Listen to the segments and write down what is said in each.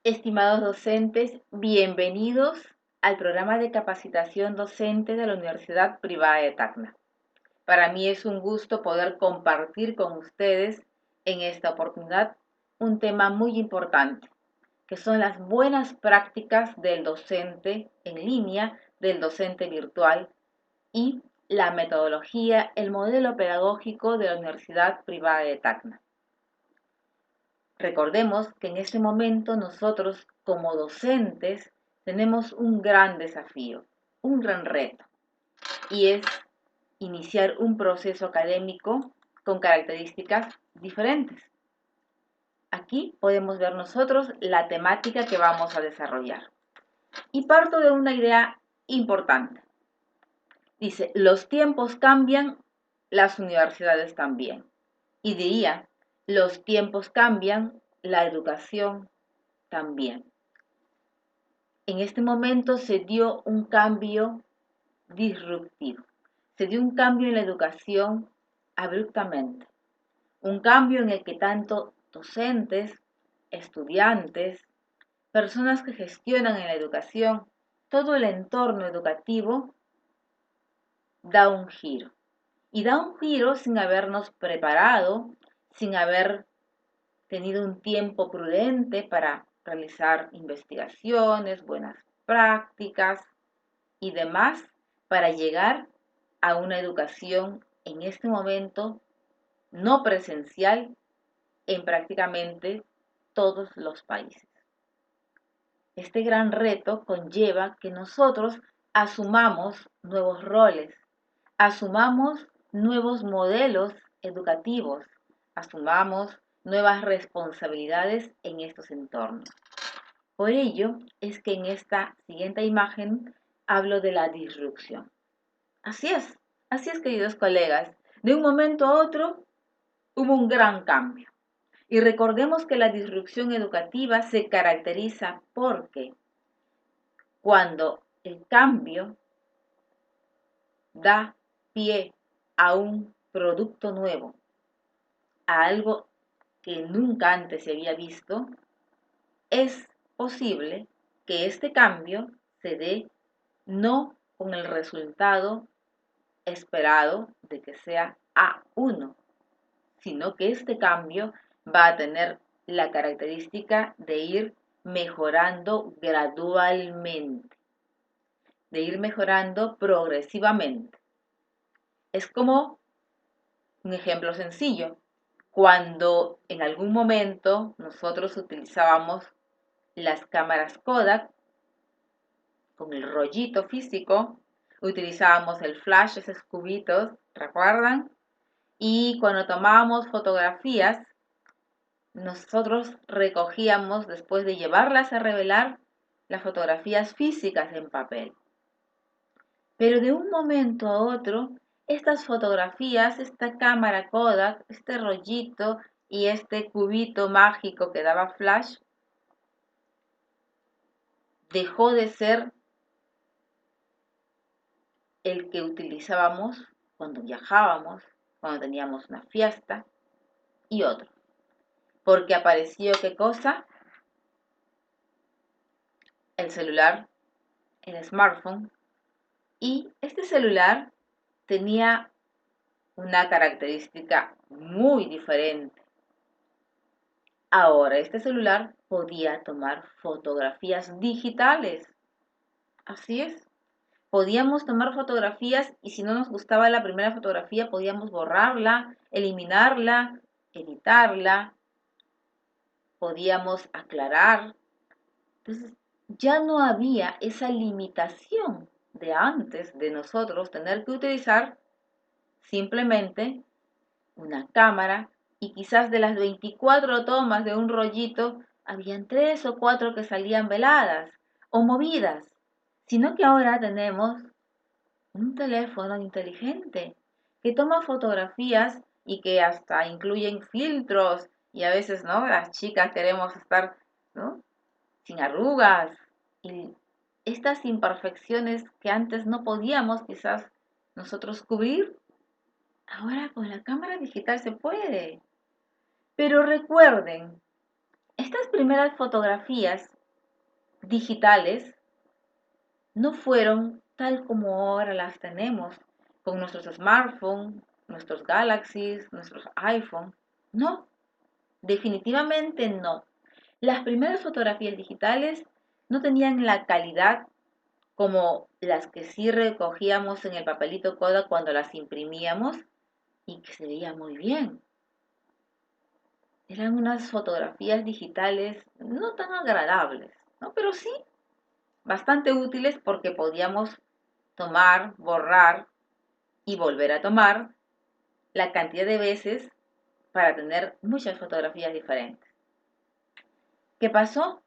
Estimados docentes, bienvenidos al programa de capacitación docente de la Universidad Privada de Tacna. Para mí es un gusto poder compartir con ustedes en esta oportunidad un tema muy importante, que son las buenas prácticas del docente en línea, del docente virtual y la metodología, el modelo pedagógico de la Universidad Privada de Tacna. Recordemos que en este momento nosotros como docentes tenemos un gran desafío, un gran reto, y es iniciar un proceso académico con características diferentes. Aquí podemos ver nosotros la temática que vamos a desarrollar. Y parto de una idea importante. Dice, los tiempos cambian, las universidades también. Y diría, los tiempos cambian, la educación también. En este momento se dio un cambio disruptivo, se dio un cambio en la educación abruptamente, un cambio en el que tanto docentes, estudiantes, personas que gestionan en la educación, todo el entorno educativo da un giro. Y da un giro sin habernos preparado, sin haber tenido un tiempo prudente para realizar investigaciones, buenas prácticas y demás para llegar a una educación en este momento no presencial en prácticamente todos los países. Este gran reto conlleva que nosotros asumamos nuevos roles, asumamos nuevos modelos educativos, asumamos nuevas responsabilidades en estos entornos. Por ello es que en esta siguiente imagen hablo de la disrupción. Así es, queridos colegas. De un momento a otro hubo un gran cambio. Y recordemos que la disrupción educativa se caracteriza porque cuando el cambio da pie a un producto nuevo, a algo que nunca antes se había visto, es posible que este cambio se dé no con el resultado esperado de que sea A1, sino que este cambio va a tener la característica de ir mejorando gradualmente, de ir mejorando progresivamente. Es como un ejemplo sencillo. Cuando en algún momento nosotros utilizábamos las cámaras Kodak con el rollito físico, utilizábamos el flash, esos cubitos, ¿recuerdan? Y cuando tomábamos fotografías, nosotros recogíamos, después de llevarlas a revelar, las fotografías físicas en papel. Pero de un momento a otro, estas fotografías, esta cámara Kodak, este rollito y este cubito mágico que daba flash, dejó de ser el que utilizábamos cuando viajábamos, cuando teníamos una fiesta y otro. Porque apareció, ¿qué cosa? El celular, el smartphone. Y este celular tenía una característica muy diferente. Ahora, este celular podía tomar fotografías digitales. Así es. Podíamos tomar fotografías y si no nos gustaba la primera fotografía, podíamos borrarla, eliminarla, editarla, podíamos aclarar. Entonces, ya no había esa limitación de antes de nosotros tener que utilizar simplemente una cámara y quizás de las 24 tomas de un rollito, habían 3 o 4 que salían veladas o movidas, sino que ahora tenemos un teléfono inteligente que toma fotografías y que hasta incluyen filtros y a veces, ¿no? Las chicas queremos estar, ¿no? Sin arrugas y estas imperfecciones que antes no podíamos quizás nosotros cubrir, ahora con la cámara digital se puede. Pero recuerden, estas primeras fotografías digitales no fueron tal como ahora las tenemos con nuestros smartphones, nuestros Galaxies, nuestros iPhone. No, definitivamente no. Las primeras fotografías digitales no tenían la calidad como las que sí recogíamos en el papelito Kodak cuando las imprimíamos y que se veía muy bien. Eran unas fotografías digitales no tan agradables, ¿no? Pero sí bastante útiles porque podíamos tomar, borrar y volver a tomar la cantidad de veces para tener muchas fotografías diferentes. ¿Qué pasó?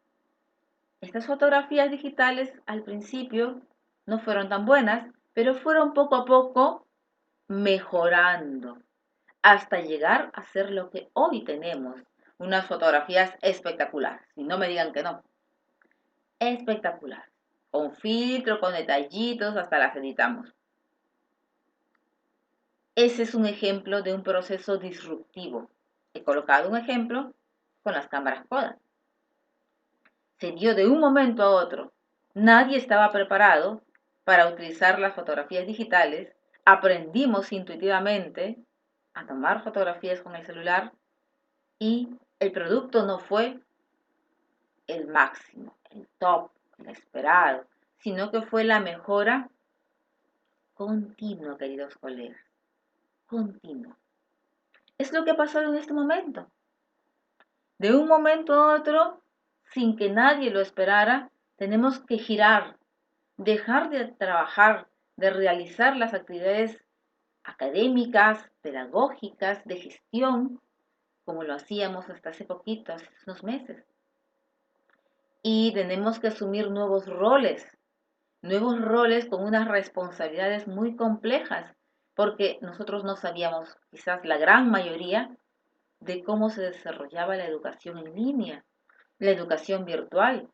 Estas fotografías digitales al principio no fueron tan buenas, pero fueron poco a poco mejorando hasta llegar a ser lo que hoy tenemos, unas fotografías espectaculares. Y no me digan que no, espectacular. Con filtro, con detallitos, hasta las editamos. Ese es un ejemplo de un proceso disruptivo. He colocado un ejemplo con las cámaras Kodak. Se dio de un momento a otro. Nadie estaba preparado para utilizar las fotografías digitales. Aprendimos intuitivamente a tomar fotografías con el celular y el producto no fue el máximo, el top, el esperado, sino que fue la mejora continua, queridos colegas, continua. Es lo que ha pasado en este momento. De un momento a otro, sin que nadie lo esperara, tenemos que girar, dejar de trabajar, de realizar las actividades académicas, pedagógicas, de gestión, como lo hacíamos hasta hace poquito, hace unos meses. Y tenemos que asumir nuevos roles con unas responsabilidades muy complejas, porque nosotros no sabíamos, quizás la gran mayoría, de cómo se desarrollaba la educación en línea, la educación virtual.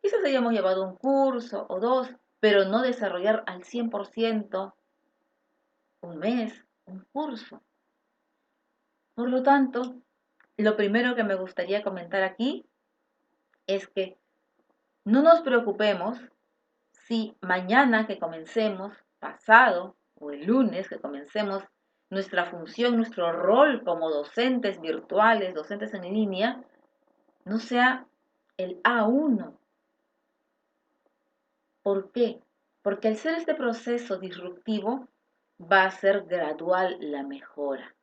Quizás hayamos llevado un curso o dos, pero no desarrollar al 100% un mes, un curso. Por lo tanto, lo primero que me gustaría comentar aquí es que no nos preocupemos si mañana que comencemos, pasado o el lunes que comencemos nuestra función, nuestro rol como docentes virtuales, docentes en línea, no sea el A1. ¿Por qué? Porque al ser este proceso disruptivo va a ser gradual la mejora,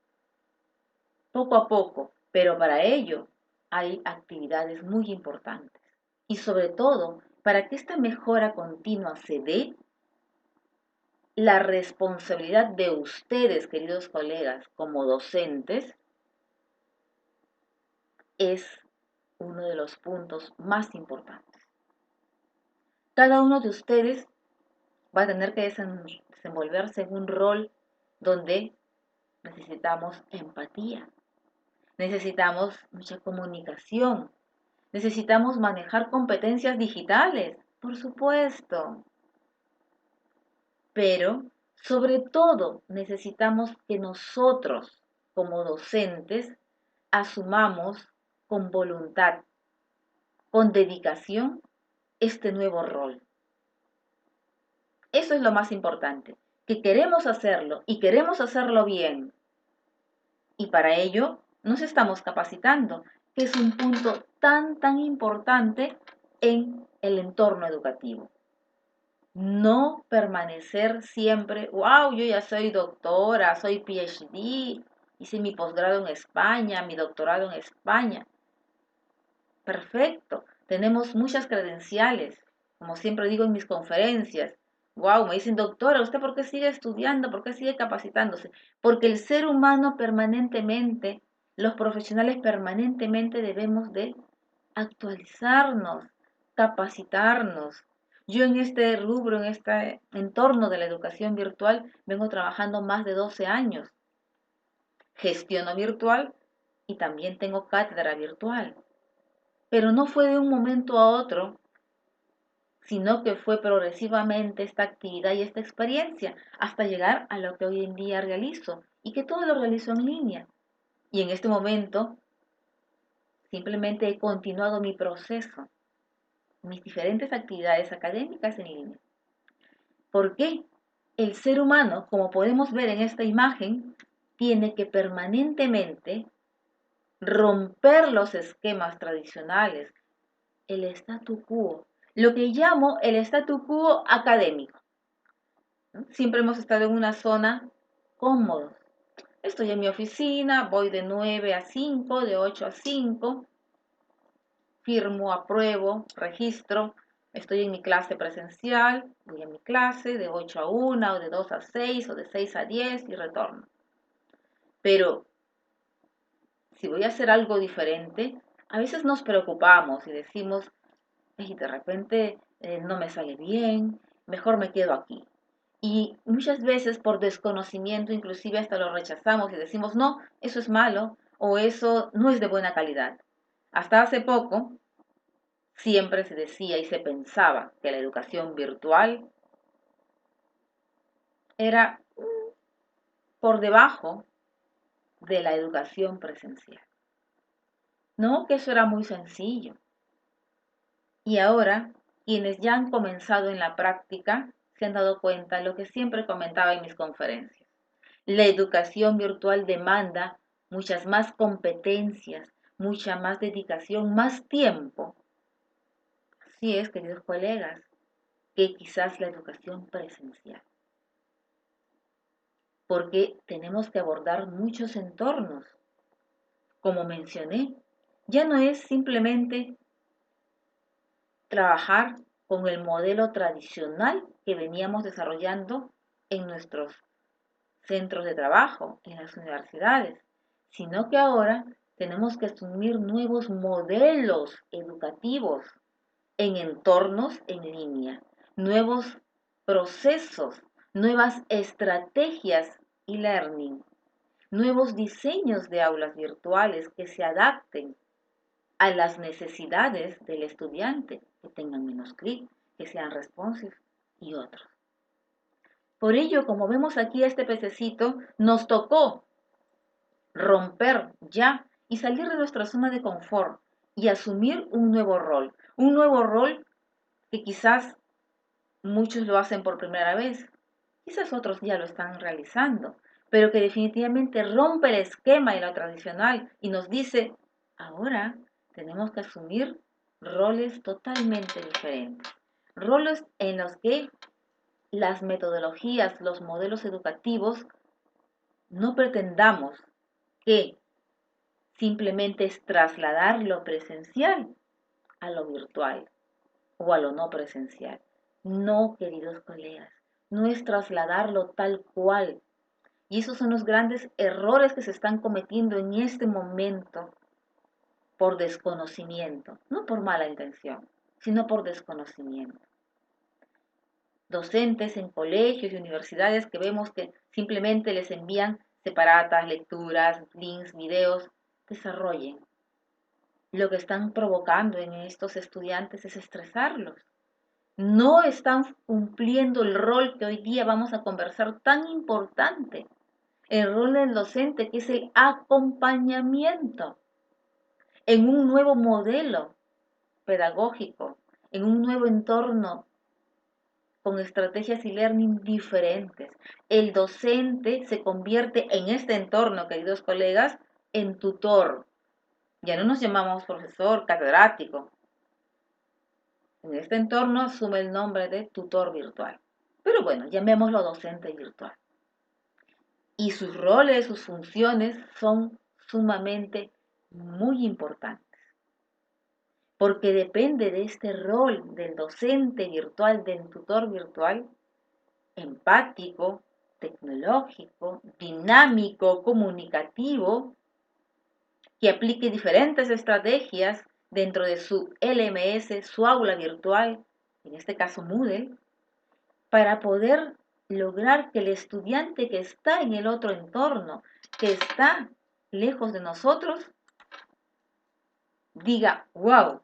poco a poco, pero para ello hay actividades muy importantes. Y sobre todo, para que esta mejora continua se dé, la responsabilidad de ustedes, queridos colegas, como docentes, es uno de los puntos más importantes. Cada uno de ustedes va a tener que desenvolverse en un rol donde necesitamos empatía, necesitamos mucha comunicación, necesitamos manejar competencias digitales, por supuesto, pero sobre todo necesitamos que nosotros, como docentes, asumamos con voluntad, con dedicación, este nuevo rol. Eso es lo más importante, que queremos hacerlo y queremos hacerlo bien. Y para ello nos estamos capacitando, que es un punto tan importante en el entorno educativo. No permanecer siempre, wow, yo ya soy doctora, soy PhD, hice mi posgrado en España, mi doctorado en España. Perfecto, tenemos muchas credenciales, como siempre digo en mis conferencias. Wow, me dicen, doctora, ¿usted por qué sigue estudiando? ¿Por qué sigue capacitándose? Porque el ser humano permanentemente, los profesionales permanentemente debemos de actualizarnos, capacitarnos. Yo en este rubro, en este entorno de la educación virtual, vengo trabajando más de 12 años. Gestiono virtual y también tengo cátedra virtual. Pero no fue de un momento a otro, sino que fue progresivamente esta actividad y esta experiencia hasta llegar a lo que hoy en día realizo y que todo lo realizo en línea. Y en este momento simplemente he continuado mi proceso. mis diferentes actividades académicas en línea. ¿Por qué? El ser humano, como podemos ver en esta imagen, tiene que permanentemente romper los esquemas tradicionales, el statu quo, lo que llamo el statu quo académico. Siempre hemos estado en una zona cómoda. Estoy en mi oficina, voy de 9 a 5, de 8 a 5, firmo, apruebo, registro, estoy en mi clase presencial, voy a mi clase de 8 a 1 o de 2 a 6 o de 6 a 10 y retorno. Pero si voy a hacer algo diferente, a veces nos preocupamos y decimos, "Ey, de repente no me sale bien, mejor me quedo aquí". Y muchas veces por desconocimiento inclusive hasta lo rechazamos y decimos, no, eso es malo o eso no es de buena calidad. Hasta hace poco siempre se decía y se pensaba que la educación virtual era por debajo de la educación presencial. No, que eso era muy sencillo. Y ahora, quienes ya han comenzado en la práctica se han dado cuenta de lo que siempre comentaba en mis conferencias. La educación virtual demanda muchas más competencias, mucha más dedicación, más tiempo. Así es, queridos colegas, que quizás la educación presencial. Porque tenemos que abordar muchos entornos. Como mencioné, ya no es simplemente trabajar con el modelo tradicional que veníamos desarrollando en nuestros centros de trabajo, en las universidades, sino que ahora tenemos que asumir nuevos modelos educativos en entornos en línea, nuevos procesos, nuevas estrategias e-learning, nuevos diseños de aulas virtuales que se adapten a las necesidades del estudiante, que tengan menos clic, que sean responsive y otros. Por ello, como vemos aquí a este pececito, nos tocó romper ya y salir de nuestra zona de confort y asumir un nuevo rol que quizás muchos lo hacen por primera vez, quizás otros ya lo están realizando, pero que definitivamente rompe el esquema y lo tradicional y nos dice, ahora tenemos que asumir roles totalmente diferentes, roles en los que las metodologías, los modelos educativos, no pretendamos que simplemente es trasladar lo presencial a lo virtual o a lo no presencial. No, queridos colegas, no es trasladarlo tal cual. Y esos son los grandes errores que se están cometiendo en este momento por desconocimiento, no por mala intención, sino por desconocimiento. Docentes en colegios y universidades que vemos que simplemente les envían separatas, lecturas, links, videos, desarrollen. Lo que están provocando en estos estudiantes es estresarlos. No están cumpliendo el rol que hoy día vamos a conversar tan importante, el rol del docente, que es el acompañamiento en un nuevo modelo pedagógico, en un nuevo entorno con estrategias y learning diferentes. El docente se convierte en este entorno, queridos colegas, en tutor. Ya no nos llamamos profesor, catedrático. En este entorno asume el nombre de tutor virtual. Pero bueno, llamémoslo docente virtual. Y sus roles, sus funciones son sumamente muy importantes. Porque depende de este rol del docente virtual, del tutor virtual, empático, tecnológico, dinámico, comunicativo, que aplique diferentes estrategias dentro de su LMS, su aula virtual, en este caso Moodle, para poder lograr que el estudiante que está en el otro entorno, que está lejos de nosotros, diga, wow,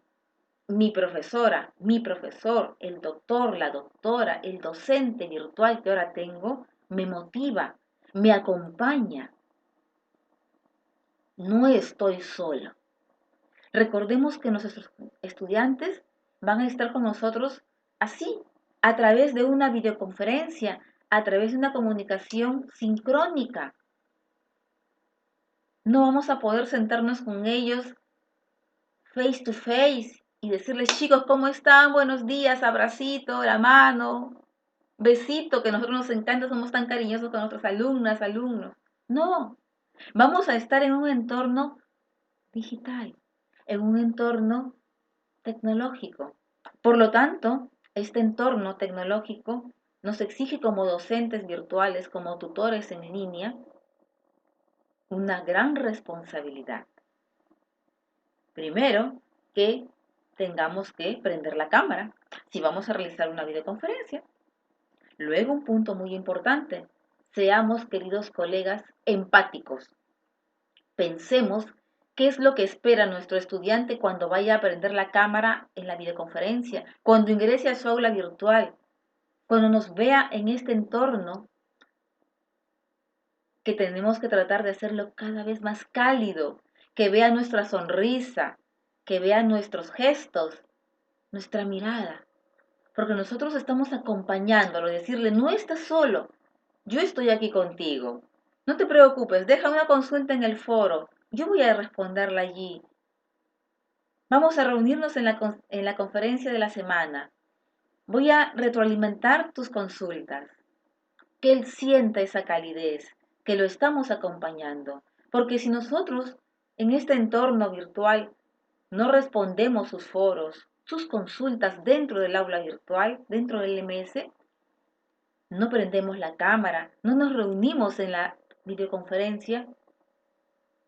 mi profesora, mi profesor, el doctor, la doctora, el docente virtual que ahora tengo, me motiva, me acompaña. No estoy solo. Recordemos que nuestros estudiantes van a estar con nosotros así, a través de una videoconferencia, a través de una comunicación sincrónica. No vamos a poder sentarnos con ellos face to face y decirles, chicos, ¿cómo están? Buenos días, abracito, la mano, besito, que a nosotros nos encanta, somos tan cariñosos con nuestras alumnas, alumnos. No, vamos a estar en un entorno digital, en un entorno tecnológico. Por lo tanto, este entorno tecnológico nos exige como docentes virtuales, como tutores en línea, una gran responsabilidad. Primero, que tengamos que prender la cámara si vamos a realizar una videoconferencia. Luego, un punto muy importante, seamos, queridos colegas, empáticos. Pensemos qué es lo que espera nuestro estudiante cuando vaya a prender la cámara en la videoconferencia, cuando ingrese a su aula virtual, cuando nos vea en este entorno que tenemos que tratar de hacerlo cada vez más cálido, que vea nuestra sonrisa, que vea nuestros gestos, nuestra mirada, porque nosotros estamos acompañándolo, decirle, no estás solo, yo estoy aquí contigo, no te preocupes, deja una consulta en el foro, yo voy a responderla allí, vamos a reunirnos en la conferencia de la semana, voy a retroalimentar tus consultas, que él sienta esa calidez, que lo estamos acompañando, porque si nosotros en este entorno virtual no respondemos sus foros, sus consultas dentro del aula virtual, dentro del MS, no prendemos la cámara, no nos reunimos en la videoconferencia,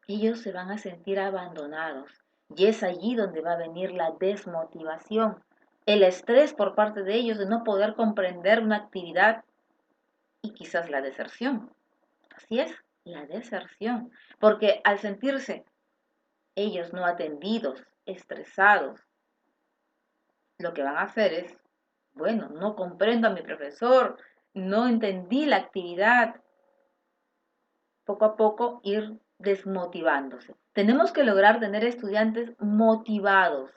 ellos se van a sentir abandonados. Y es allí donde va a venir la desmotivación, el estrés por parte de ellos de no poder comprender una actividad y quizás la deserción. Así es, la deserción. Porque al sentirse ellos no atendidos, estresados, lo que van a hacer es, bueno, no comprendo a mi profesor, no entendí la actividad, poco a poco ir desmotivándose. Tenemos que lograr tener estudiantes motivados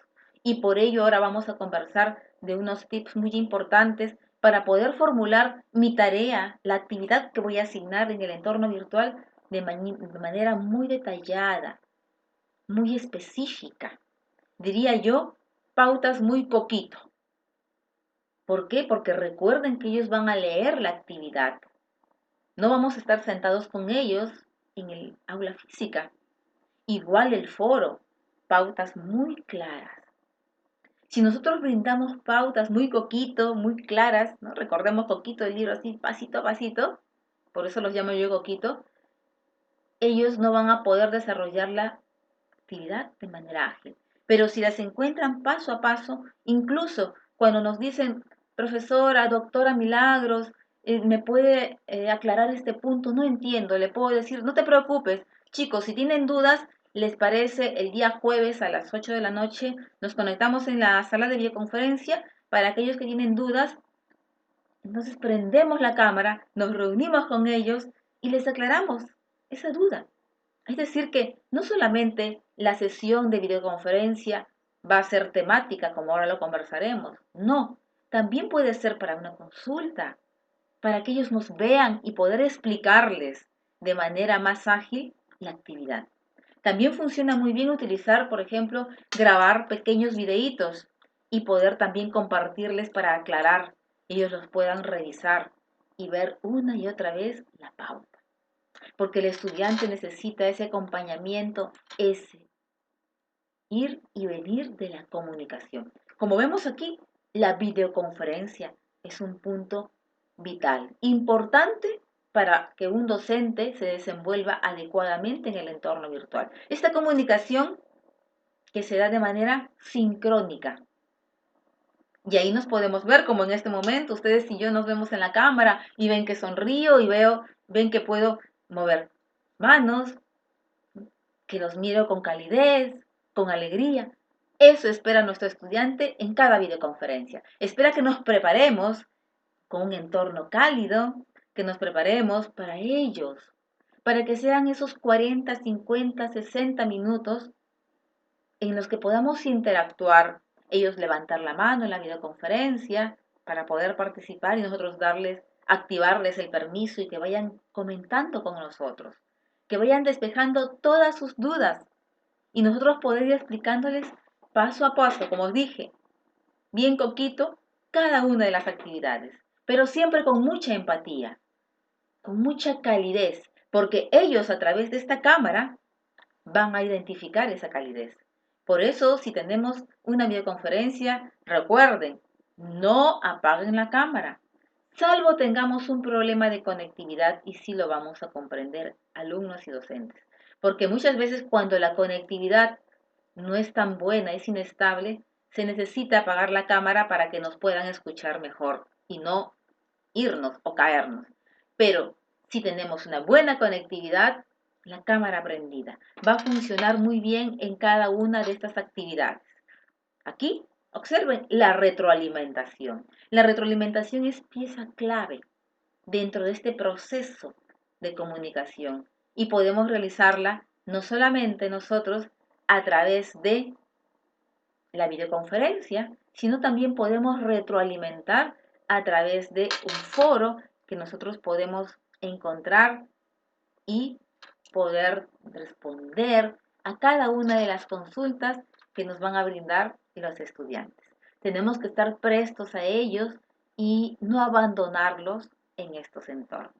y por ello ahora vamos a conversar de unos tips muy importantes para poder formular mi tarea, la actividad que voy a asignar en el entorno virtual de manera muy detallada, muy específica. Diría yo, pautas muy coquito. ¿Por qué? Porque recuerden que ellos van a leer la actividad. No vamos a estar sentados con ellos en el aula física. Igual el foro, pautas muy claras. Si nosotros brindamos pautas muy coquito, muy claras, ¿no? Recordemos coquito el libro así pasito a pasito, por eso los llamo yo coquito, ellos no van a poder desarrollar la actividad de manera ágil. Pero si las encuentran paso a paso, incluso cuando nos dicen, profesora, doctora Milagros, ¿me puede aclarar este punto? No entiendo, le puedo decir, no te preocupes, chicos, si tienen dudas, les parece el día jueves a las 8 de la noche, nos conectamos en la sala de videoconferencia para aquellos que tienen dudas, entonces prendemos la cámara, nos reunimos con ellos y les aclaramos esa duda. Es decir, que no solamente la sesión de videoconferencia va a ser temática, como ahora lo conversaremos, no, también puede ser para una consulta, para que ellos nos vean y poder explicarles de manera más ágil la actividad. También funciona muy bien utilizar, por ejemplo, grabar pequeños videitos y poder también compartirles para aclarar, ellos los puedan revisar y ver una y otra vez la pauta porque el estudiante necesita ese acompañamiento, ese ir y venir de la comunicación. Como vemos aquí, la videoconferencia es un punto vital, importante para que un docente se desenvuelva adecuadamente en el entorno virtual. Esta comunicación que se da de manera sincrónica. Y ahí nos podemos ver, como en este momento, ustedes y yo nos vemos en la cámara y ven que sonrío y ven que puedo mover manos, que los miro con calidez, con alegría. Eso espera nuestro estudiante en cada videoconferencia. Espera que nos preparemos con un entorno cálido, que nos preparemos para ellos, para que sean esos 40, 50, 60 minutos en los que podamos interactuar, ellos levantar la mano en la videoconferencia para poder participar y nosotros activarles el permiso y que vayan comentando con nosotros, que vayan despejando todas sus dudas y nosotros poder ir explicándoles paso a paso, como os dije, bien coquito, cada una de las actividades, pero siempre con mucha empatía, con mucha calidez, porque ellos a través de esta cámara van a identificar esa calidez. Por eso, si tenemos una videoconferencia, recuerden, no apaguen la cámara, salvo tengamos un problema de conectividad y sí lo vamos a comprender alumnos y docentes. Porque muchas veces cuando la conectividad no es tan buena, es inestable, se necesita apagar la cámara para que nos puedan escuchar mejor y no irnos o caernos. Pero si tenemos una buena conectividad, la cámara prendida va a funcionar muy bien en cada una de estas actividades. Aquí, observen la retroalimentación. La retroalimentación es pieza clave dentro de este proceso de comunicación y podemos realizarla no solamente nosotros a través de la videoconferencia, sino también podemos retroalimentar a través de un foro que nosotros podemos encontrar y poder responder a cada una de las consultas que nos van a brindar los estudiantes. Tenemos que estar prestos a ellos y no abandonarlos en estos entornos.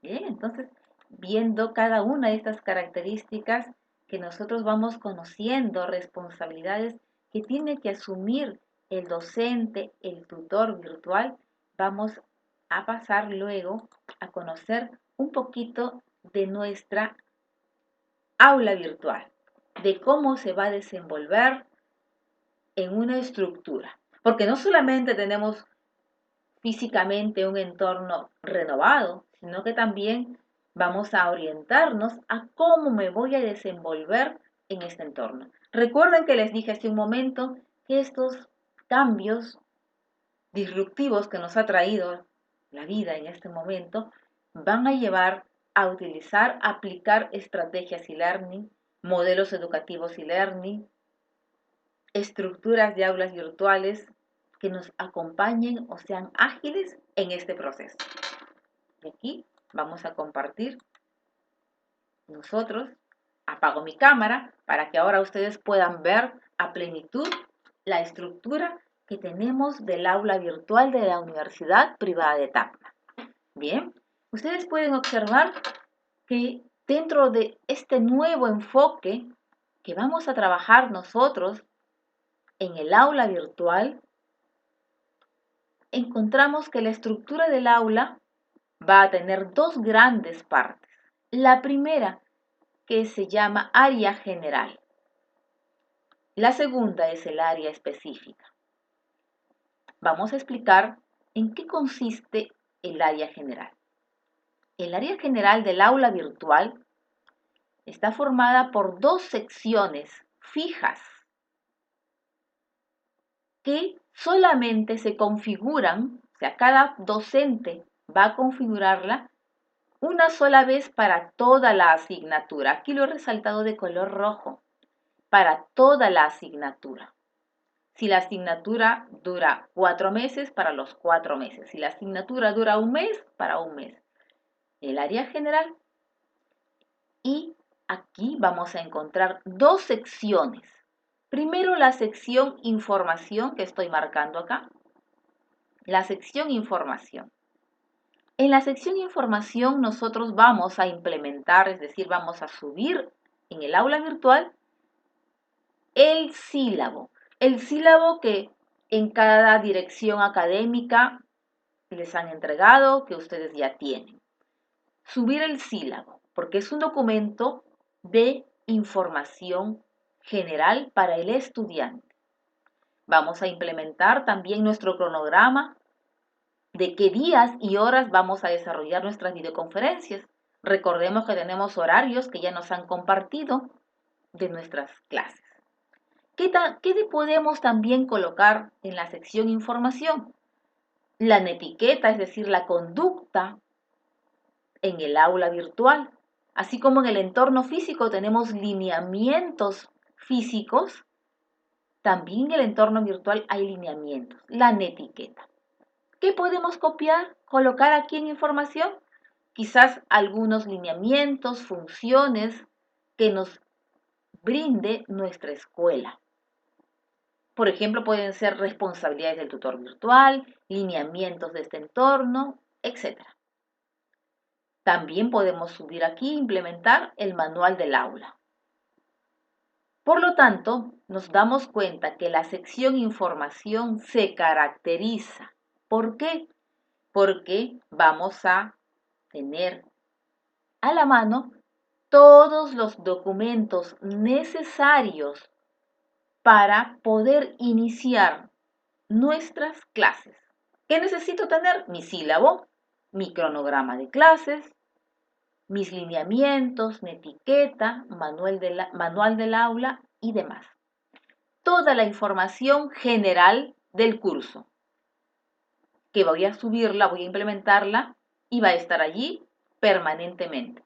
Bien, entonces, viendo cada una de estas características que nosotros vamos conociendo, responsabilidades que tiene que asumir el docente, el tutor virtual, vamos a pasar luego a conocer un poquito de nuestra aula virtual, de cómo se va a desenvolver en una estructura. Porque no solamente tenemos físicamente un entorno renovado, sino que también vamos a orientarnos a cómo me voy a desenvolver en este entorno. Recuerden que les dije hace un momento que estos cambios disruptivos que nos ha traído la vida en este momento van a llevar a utilizar, aplicar estrategias e-learning, modelos educativos e-learning, estructuras de aulas virtuales que nos acompañen o sean ágiles en este proceso. Y aquí vamos a compartir nosotros. Apago mi cámara para que ahora ustedes puedan ver a plenitud la estructura que tenemos del aula virtual de la Universidad Privada de Tacna. Bien, ustedes pueden observar que dentro de este nuevo enfoque que vamos a trabajar nosotros en el aula virtual, encontramos que la estructura del aula va a tener dos grandes partes. La primera, que se llama área general. La segunda es el área específica. Vamos a explicar en qué consiste el área general. El área general del aula virtual está formada por dos secciones fijas que solamente se configuran, o sea, cada docente va a configurarla una sola vez para toda la asignatura. Aquí lo he resaltado de color rojo, para toda la asignatura. Si la asignatura dura 4 meses, para los 4 meses. Si la asignatura dura un mes, para un mes. El área general. Y aquí vamos a encontrar dos secciones. Primero la sección información que estoy marcando acá. La sección información. En la sección información nosotros vamos a implementar, es decir, vamos a subir en el aula virtual el sílabo. El sílabo que en cada dirección académica les han entregado, que ustedes ya tienen. Subir el sílabo, porque es un documento de información general para el estudiante. Vamos a implementar también nuestro cronograma de qué días y horas vamos a desarrollar nuestras videoconferencias. Recordemos que tenemos horarios que ya nos han compartido de nuestras clases. ¿Qué podemos también colocar en la sección información? La netiqueta, es decir, la conducta en el aula virtual. Así como en el entorno físico tenemos lineamientos físicos, También en el entorno virtual hay lineamientos, la netiqueta. ¿Qué podemos copiar, colocar aquí en información? Quizás algunos lineamientos, funciones que nos brinde nuestra escuela. Por ejemplo, pueden ser responsabilidades del tutor virtual, lineamientos de este entorno, etc. También podemos subir aquí, implementar el manual del aula. Por lo tanto, nos damos cuenta que la sección información se caracteriza. ¿Por qué? Porque vamos a tener a la mano todos los documentos necesarios para poder iniciar nuestras clases. ¿Qué necesito tener? Mi sílabo, mi cronograma de clases, mis lineamientos, mi etiqueta, manual del aula y demás. Toda la información general del curso, que voy a subirla, voy a implementarla y va a estar allí permanentemente.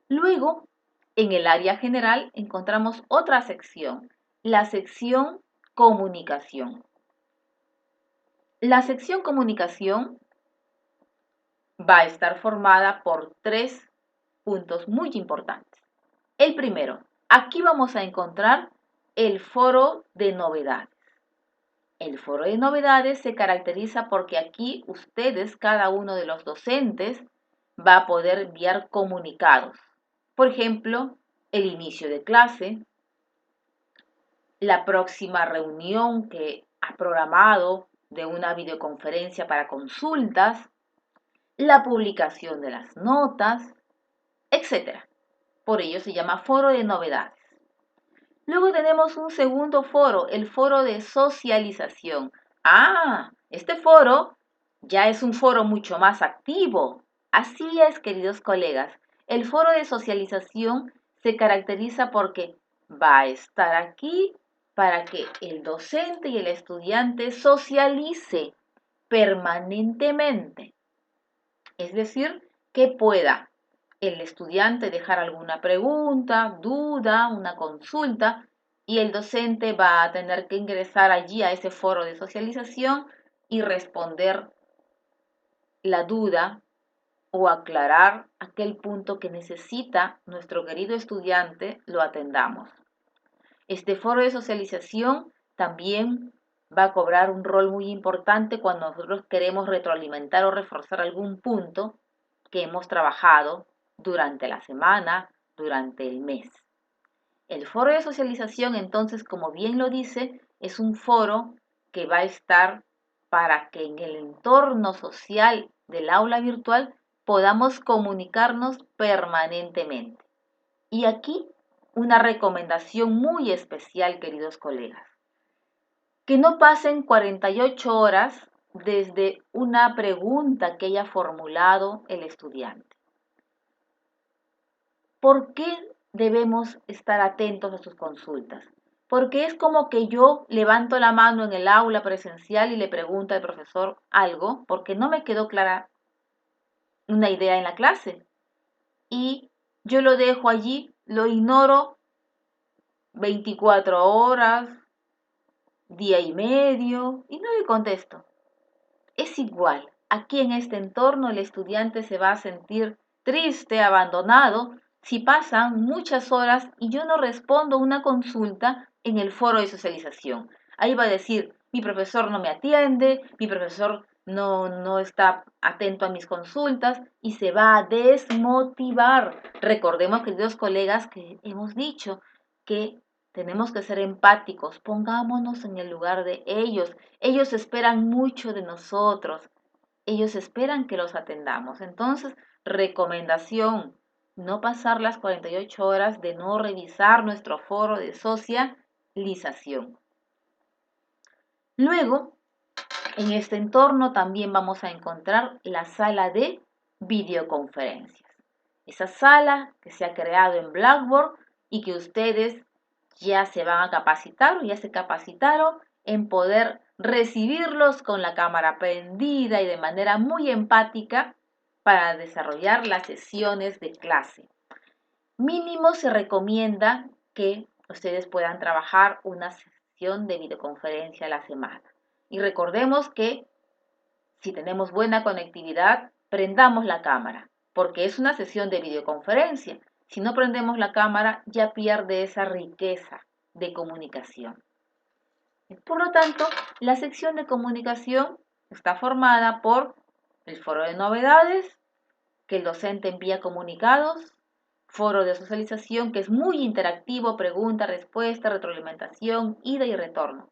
Luego, en el área general encontramos otra sección, la sección comunicación. La sección comunicación va a estar formada por 3 puntos muy importantes. El primero, aquí vamos a encontrar el foro de novedades. El foro de novedades se caracteriza porque aquí ustedes, cada uno de los docentes, va a poder enviar comunicados. Por ejemplo, el inicio de clase, la próxima reunión que ha programado de una videoconferencia para consultas, la publicación de las notas, etc. Por ello se llama foro de novedades. Luego tenemos un segundo foro, el foro de socialización. Este foro ya es un foro mucho más activo. Así es, queridos colegas. El foro de socialización se caracteriza porque va a estar aquí para que el docente y el estudiante socialice permanentemente. Es decir, que pueda el estudiante dejar alguna pregunta, duda, una consulta, y el docente va a tener que ingresar allí a ese foro de socialización y responder la duda o aclarar aquel punto que necesita nuestro querido estudiante lo atendamos. Este foro de socialización también va a cobrar un rol muy importante cuando nosotros queremos retroalimentar o reforzar algún punto que hemos trabajado durante la semana, durante el mes. El foro de socialización, entonces, como bien lo dice, es un foro que va a estar para que en el entorno social del aula virtual podamos comunicarnos permanentemente. Y aquí una recomendación muy especial, queridos colegas. Que no pasen 48 horas desde una pregunta que haya formulado el estudiante. ¿Por qué debemos estar atentos a sus consultas? Porque es como que yo levanto la mano en el aula presencial y le pregunto al profesor algo porque no me quedó clara una idea en la clase. Y yo lo dejo allí, lo ignoro 24 horas, día y medio, y no le contesto. Es igual, aquí en este entorno el estudiante se va a sentir triste, abandonado, si pasan muchas horas y yo no respondo una consulta en el foro de socialización. Ahí va a decir, mi profesor no me atiende, mi profesor no está atento a mis consultas y se va a desmotivar. Recordemos, queridos colegas, que hemos dicho que tenemos que ser empáticos, pongámonos en el lugar de ellos. Ellos esperan mucho de nosotros. Ellos esperan que los atendamos. Entonces, recomendación, no pasar las 48 horas de no revisar nuestro foro de socialización. Luego, en este entorno también vamos a encontrar la sala de videoconferencias. Esa sala que se ha creado en Blackboard y que ustedes ya se van a capacitar o ya se capacitaron en poder recibirlos con la cámara prendida y de manera muy empática para desarrollar las sesiones de clase. Mínimo se recomienda que ustedes puedan trabajar una sesión de videoconferencia a la semana. Y recordemos que si tenemos buena conectividad, prendamos la cámara, porque es una sesión de videoconferencia. Si no prendemos la cámara, ya pierde esa riqueza de comunicación. Por lo tanto, la sección de comunicación está formada por el foro de novedades, que el docente envía comunicados, foro de socialización, que es muy interactivo, pregunta, respuesta, retroalimentación, ida y retorno,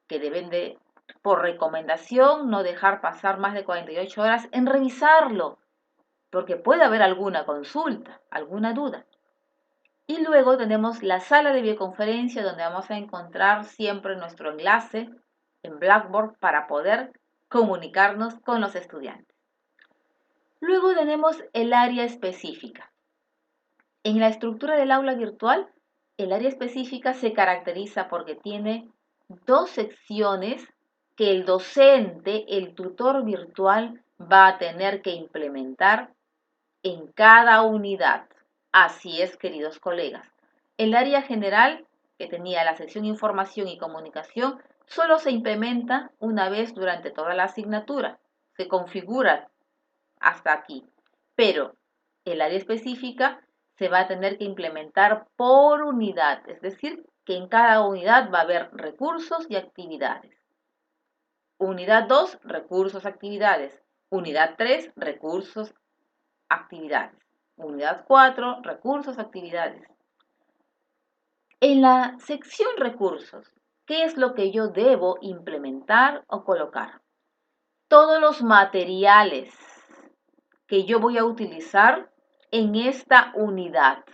que deben de, por recomendación, no dejar pasar más de 48 horas en revisarlo, porque puede haber alguna consulta, alguna duda. Y luego tenemos la sala de videoconferencia donde vamos a encontrar siempre nuestro enlace en Blackboard para poder comunicarnos con los estudiantes. Luego tenemos el área específica. En la estructura del aula virtual, el área específica se caracteriza porque tiene dos secciones que el docente, el tutor virtual, va a tener que implementar en cada unidad. Así es, queridos colegas. El área general, que tenía la sección información y comunicación, solo se implementa una vez durante toda la asignatura. Se configura hasta aquí. Pero el área específica se va a tener que implementar por unidad, es decir, que en cada unidad va a haber recursos y actividades. Unidad 2, recursos, actividades. Unidad 3, recursos, actividades. Unidad 4, recursos, actividades. En la sección recursos, ¿qué es lo que yo debo implementar o colocar? Todos los materiales que yo voy a utilizar en esta unidad.